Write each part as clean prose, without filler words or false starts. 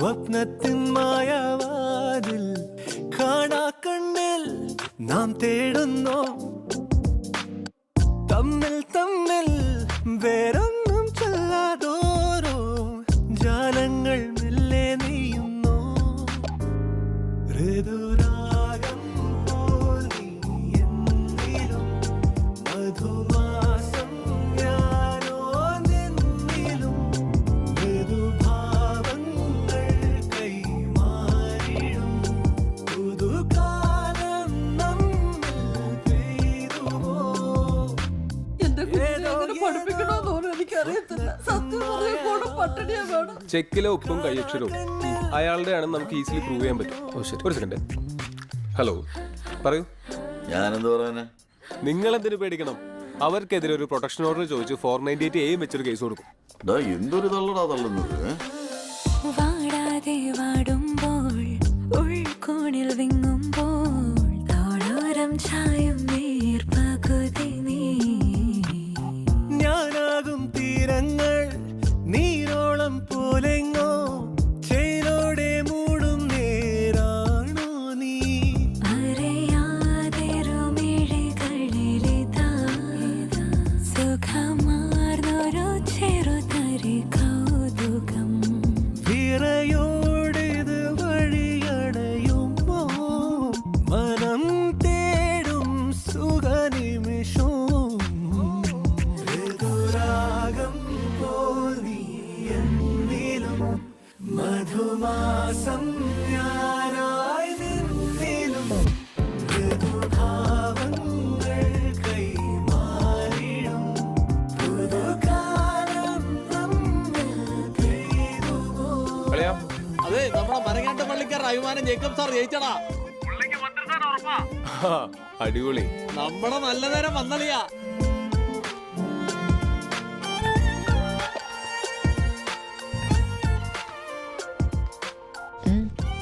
സ്വപ്നത്തിൻ മായവാതിൽ കാണാ കണ്ണിൽ നാം തേടുന്നു തമ്മിൽ തമ്മിൽ വേറൊന്നും ചൊല്ലാതോരോ ജാലങ്ങൾ മെല്ലെ നെയ്യുന്നു ഋതുരാഗം പോലി എന്നിലും മധുമാസം ഞാനോ നിന്നിലും മൃദുഭാവങ്ങൾ കൈമാറിടും പുതുകാലം നമ്മിൽ പെയ്തുവോ ചെക്കിലെ ഉപ്പും കൈയക്ഷരവും അയാളുടെ ആണെന്ന് നമുക്ക് ഈസിലി പ്രൂവ് ചെയ്യാൻ പറ്റും. ഒരു സെക്കൻഡ്. ഹലോ, പറയൂ. ഞാനെന്ത് പറയാനാ? നിങ്ങൾ എന്തിനു പേടിക്കണം? അവർക്കെതിരെ ഒരു പ്രൊട്ടക്ഷൻ ഓർഡർ ചോദിച്ചു 498A വെച്ചൊരു കേസ് കൊടുക്കും. എന്തൊരു തള്ളടാ തള്ളുന്നത്. വാടാതെ വാടുമ്പോൾ ഉൾക്കോണിൽ വിങ്ങുമ്പോൾ താളോരം ചായും നീർപ്പകുതി നീ ഞാനാകും തീരങ്ങൾ നീരോളം പോലെങ്ങോ ചേലോടെ മൂടും നേരാണോ നീ അറിയാതിരുമിഴികളിലിതാ സുഖമാർന്നൊരു ചെറുതരി കൗതുകം വിറയോടിത് വഴിയടയുമ്പോ മനം തേടും സുഖനിമിഷവും ഋതുരാഗം പോലി എന്നിലും മധുമാസം ഞാനായി നിന്നിലും മൃദുഭാവങ്ങൾ കൈമാറിടും പുതുകാലം നമ്മിൽ പെയ്തുവോ അതെ, നമ്മുടെ മരങ്ങാട്ട പള്ളിക്കാർ അഭിമാനം ജേക്കബ് സാർ ജയിച്ചടാ. അടിപൊളി. നമ്മുടെ നല്ല നേരം വന്നളിയാ.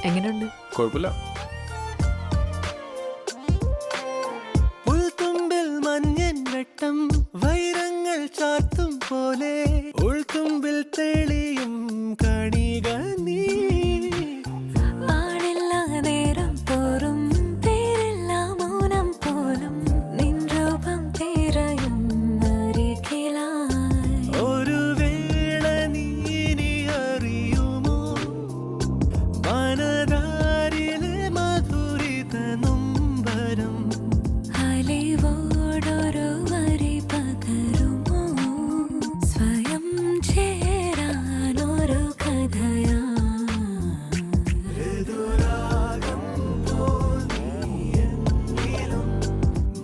എങ്ങനെയുണ്ട്? കുഴപ്പമില്ല. പുൽത്തുമ്പിൽ മഞ്ഞൻ വെട്ടം വൈരങ്ങൾ ചാർത്തും പോലെ ഉൾത്തുമ്പിൽ തെളിയും കണിക നീ ആളില്ല നേരം തോറും പേരില്ല മൗനം പോലും നിൻ രൂപം തിരയും അരികിലായി ഒരു വേള നീ ഇനി അറിയുമോ മനതാരിലെ മധുരിത നൊമ്പരം അലിവോടൊരു വരി പകരുമോ സ്വയം ചേരാനൊരു കഥയാ ഋതുരാഗം പോലി എന്നിലും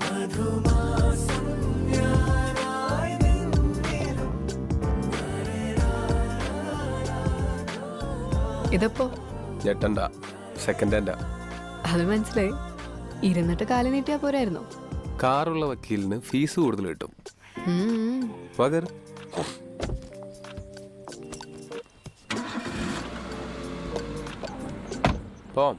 മധുമാസം ഞാനായി നിന്നിലും ഇതിപ്പോ ഞെട്ടണ്ട, സെക്കൻഡ് ഹാൻഡാ. അത് മനസ്സിലായി. ഇരുന്നിട്ട് കാലി നീട്ടിയാ പോരായിരുന്നോ? കാറുള്ള വക്കീലിന് ഫീസ് കൂടുതൽ കിട്ടും. പകർ പോം.